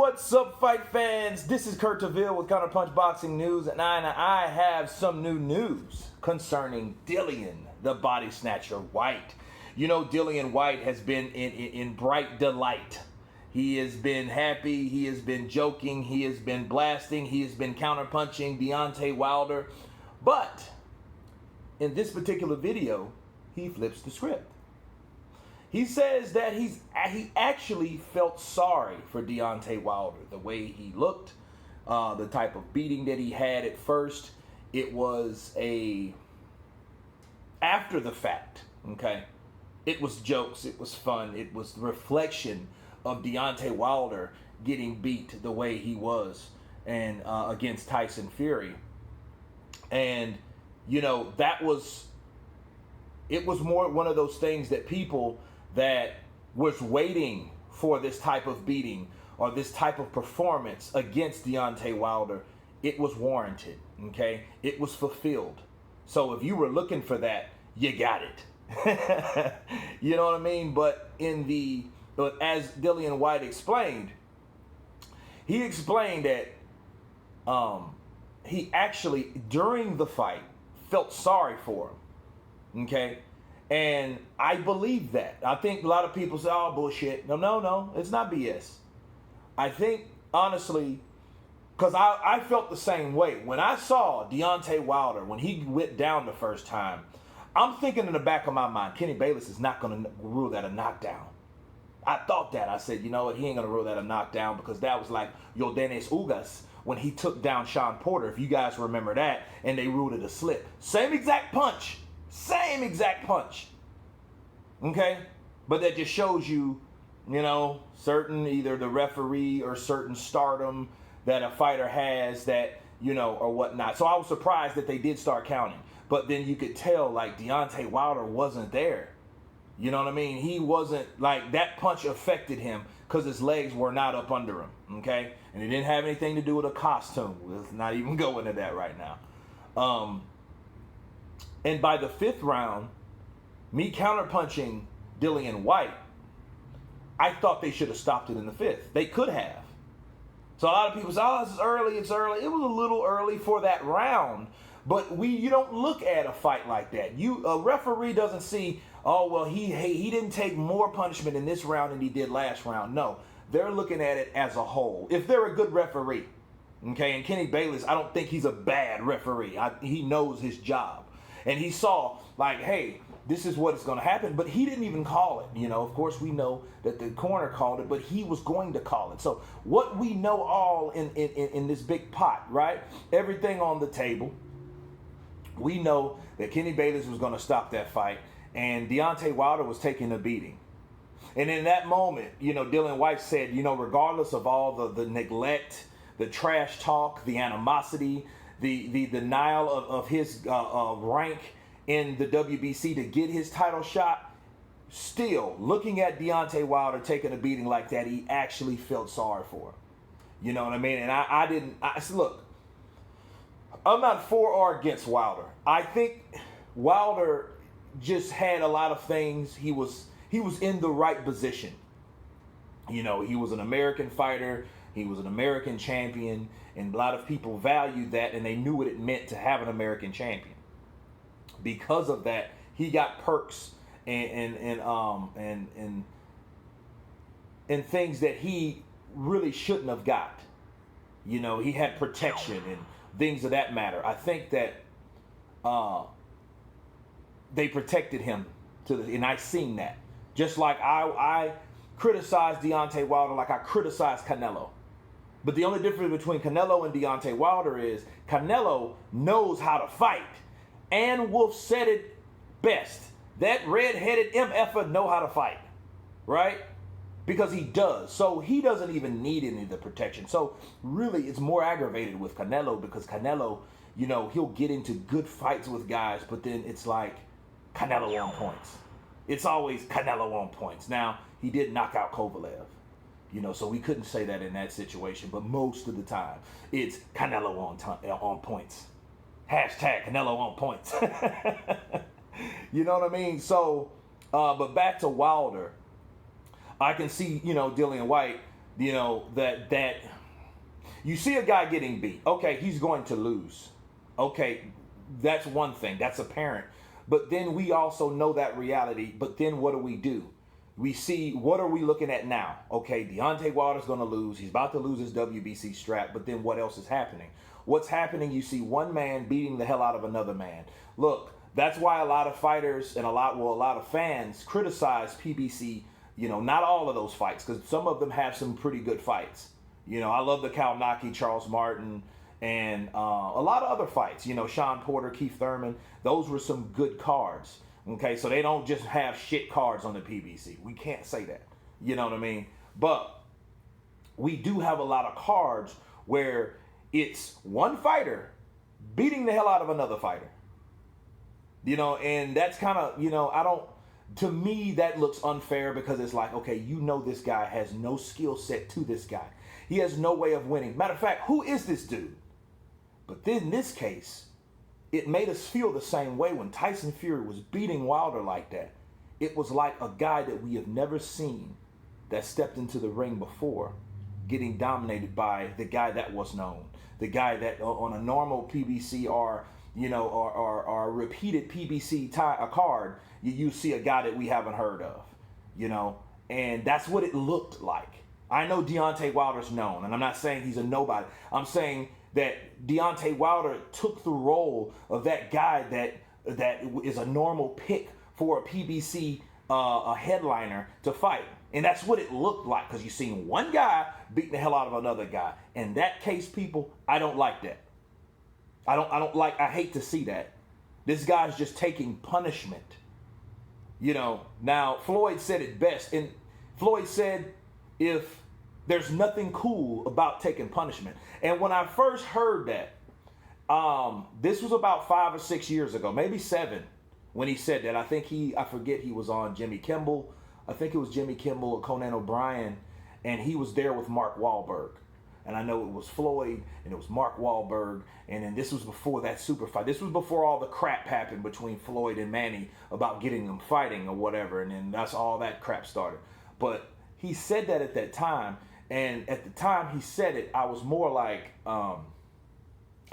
What's up, fight fans? This is Kurt DeVille with Counterpunch Boxing News, and I have some new news concerning Dillian, the body snatcher, Whyte. You know, Dillian Whyte has been in bright delight. He has been happy, he has been joking, he has been blasting, he has been counterpunching Deontay Wilder. But in this particular video, he flips the script. He says that he actually felt sorry for Deontay Wilder, the way he looked, the type of beating that he had at first. It was after the fact, okay? It was jokes, it was fun, it was the reflection of Deontay Wilder getting beat the way he was and against Tyson Fury. And, you know, it was more one of those things that people that was waiting for this type of beating or this type of performance against Deontay Wilder, it was warranted, okay? It was fulfilled. So if you were looking for that, you got it. You know what I mean? But as Dillian Whyte explained, he explained that he actually, during the fight, felt sorry for him, okay? And I believe that. I think a lot of people say, oh, bullshit. No, it's not BS. I think, honestly, because I felt the same way. When I saw Deontay Wilder, when he went down the first time, I'm thinking in the back of my mind, Kenny Bayless is not going to rule that a knockdown. I thought that. I said, you know what, he ain't going to rule that a knockdown, because that was like Yordenis Ugas when he took down Sean Porter, if you guys remember that, and they ruled it a slip. Same exact punch. Same exact punch. Okay? But that just shows you, you know, certain, either the referee or certain stardom that a fighter has that, you know, or whatnot. So I was surprised that they did start counting. But then you could tell, like, Deontay Wilder wasn't there. You know what I mean? He wasn't, like, that punch affected him because his legs were not up under him. Okay? And it didn't have anything to do with a costume. Let's not even go into that right now. And by the fifth round, me counterpunching Dillian Whyte, I thought they should have stopped it in the fifth. They could have. So a lot of people say, oh, this is early, it's early. It was a little early for that round. But you don't look at a fight like that. A referee doesn't see, oh, well, he didn't take more punishment in this round than he did last round. No, they're looking at it as a whole. If they're a good referee, okay, and Kenny Bayless, I don't think he's a bad referee. He knows his job. And he saw, like, hey, this is what is going to happen. But he didn't even call it. You know, of course, we know that the corner called it, but he was going to call it. So what we know all in this big pot, right? Everything on the table. We know that Kenny Bayless was going to stop that fight, and Deontay Wilder was taking a beating. And in that moment, you know, Dillian Whyte said, you know, regardless of all the neglect, the trash talk, the animosity, the denial of his rank in the WBC to get his title shot, still, looking at Deontay Wilder taking a beating like that, he actually felt sorry for him. You know what I mean? And I said, look, I'm not for or against Wilder. I think Wilder just had a lot of things. He was in the right position. You know, he was an American fighter. He was an American champion, and a lot of people valued that, and they knew what it meant to have an American champion. Because of that, he got perks and things that he really shouldn't have got. You know, he had protection and things of that matter. I think that they protected him and I seen that. Just like I criticized Deontay Wilder like I criticized Canelo. But the only difference between Canelo and Deontay Wilder is Canelo knows how to fight. And Wolf said it best. That red-headed MFer know how to fight. Right? Because he does. So he doesn't even need any of the protection. So really it's more aggravated with Canelo, because Canelo, you know, he'll get into good fights with guys, but then it's like Canelo on points. It's always Canelo on points. Now, he did knock out Kovalev. You know, so we couldn't say that in that situation, but most of the time it's Canelo on points. Hashtag Canelo on points. You know what I mean? So, but back to Wilder. I can see, you know, Dillian Whyte that you see a guy getting beat. Okay, he's going to lose. Okay, that's one thing. That's apparent. But then we also know that reality. But then what do? We see, what are we looking at now? Okay, Deontay Wilder's going to lose. He's about to lose his WBC strap. But then what else is happening? What's happening? You see one man beating the hell out of another man. Look, that's why a lot of fighters and a lot of fans criticize PBC, not all of those fights, because some of them have some pretty good fights. I love the Kalnaki, Charles Martin, and a lot of other fights. Sean Porter, Keith Thurman. Those were some good cards. Okay, so they don't just have shit cards on the PBC. We can't say that. You know what I mean? But we do have a lot of cards where it's one fighter beating the hell out of another fighter. And that's kind of, to me, that looks unfair, because it's like, okay, this guy has no skill set to this guy. He has no way of winning. Matter of fact, who is this dude? But then in this case, it made us feel the same way when Tyson Fury was beating Wilder like that. It was like a guy that we have never seen that stepped into the ring before getting dominated by the guy that was known. The guy that on a normal PBC or repeated PBC card, you see a guy that we haven't heard of, and that's what it looked like. I know Deontay Wilder's known, and I'm not saying he's a nobody. I'm saying that Deontay Wilder took the role of that guy that is a normal pick for a PBC a headliner to fight. And that's what it looked like, because you've seen one guy beating the hell out of another guy. In that case, people, I don't like that. I hate to see that. This guy's just taking punishment. Now Floyd said it best. And Floyd said, if there's nothing cool about taking punishment. And when I first heard that, this was about 5 or 6 years ago, maybe 7, when he said that. I forget, he was on Jimmy Kimmel. I think it was Jimmy Kimmel or Conan O'Brien, and he was there with Mark Wahlberg. And I know it was Floyd, and it was Mark Wahlberg, and then this was before that super fight. This was before all the crap happened between Floyd and Manny about getting them fighting or whatever, and then that's all that crap started. But he said that at that time, and at the time he said it, I was more like, I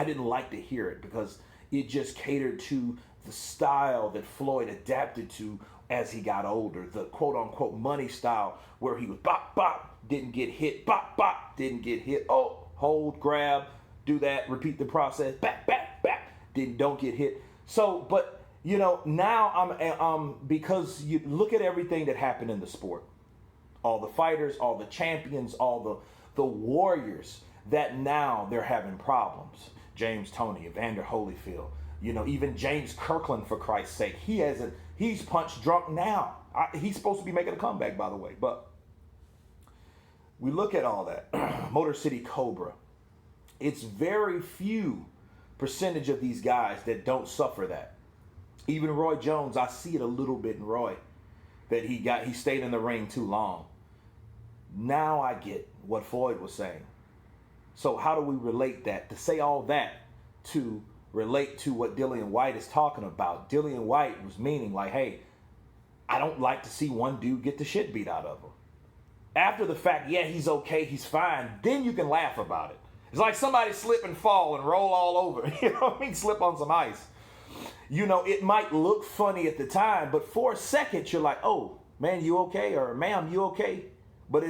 didn't like to hear it, because it just catered to the style that Floyd adapted to as he got older, the quote-unquote money style, where he was bop, bop, didn't get hit, bop, bop, didn't get hit, oh, hold, grab, do that, repeat the process, back, back, back, don't get hit. So, but, now I'm because you look at everything that happened in the sport, all the fighters, all the champions, all the warriors, that now they're having problems. James Toney, Evander Holyfield, even James Kirkland, for Christ's sake, he's punch drunk now. He's supposed to be making a comeback, by the way. But we look at all that. Motor City Cobra. It's very few percentage of these guys that don't suffer that. Even Roy Jones, I see it a little bit in Roy, that he stayed in the ring too long. Now I get what Floyd was saying. So how do we relate that? To say all that to relate to what Dillian Whyte is talking about. Dillian Whyte was meaning like, hey, I don't like to see one dude get the shit beat out of him. After the fact, yeah, he's okay, he's fine, then you can laugh about it. It's like somebody slip and fall and roll all over. You know what I mean? Slip on some ice. It might look funny at the time, but for a second you're like, oh, man, you okay? Or ma'am, you okay? But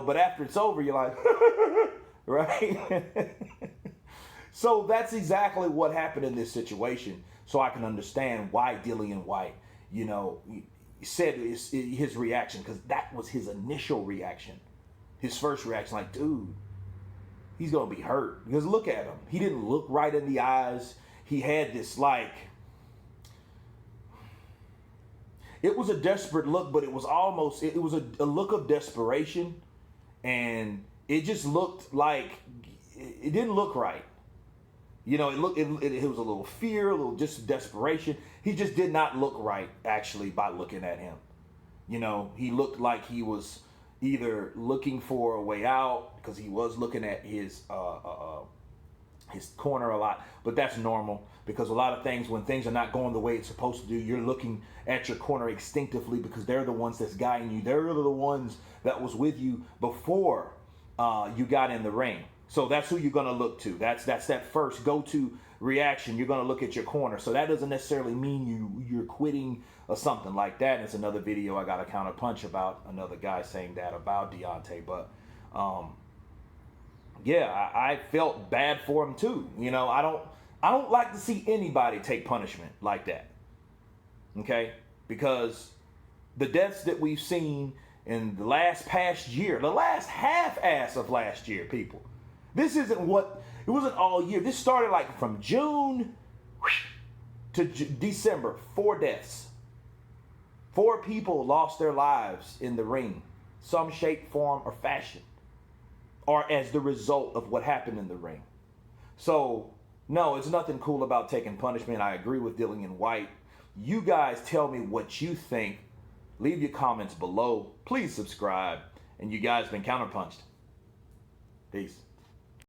but after it's over, you're like, right? So that's exactly what happened in this situation. So I can understand why Dillian Whyte, said his reaction, because that was his initial reaction. His first reaction, like, dude, he's going to be hurt. Because look at him. He didn't look right in the eyes. He had this, it was a desperate look, but it was a look of desperation. And it just looked like, it didn't look right. It was a little fear, a little just desperation. He just did not look right, actually, by looking at him. He looked like he was either looking for a way out, because he was looking at his corner a lot. But that's normal, because a lot of things, when things are not going the way it's supposed to do, you're looking at your corner instinctively, because they're the ones that's guiding you. They're the ones that was with you before you got in the ring. So that's who you're going to look to. That's that first go-to reaction. You're going to look at your corner. So that doesn't necessarily mean you're quitting or something like that. And it's another video I got a Counterpunch about another guy saying that about Deontay. But yeah, I felt bad for him too. You know, I don't like to see anybody take punishment like that. Okay? Because the deaths that we've seen in the past year, the last half-ass of last year, people. This isn't it wasn't all year. This started like from June to December, 4 deaths. 4 people lost their lives in the ring, some shape, form, or fashion, or as the result of what happened in the ring. So, no, it's nothing cool about taking punishment. I agree with Dillian Whyte. You guys tell me what you think. Leave your comments below. Please subscribe. And you guys been counterpunched. Peace.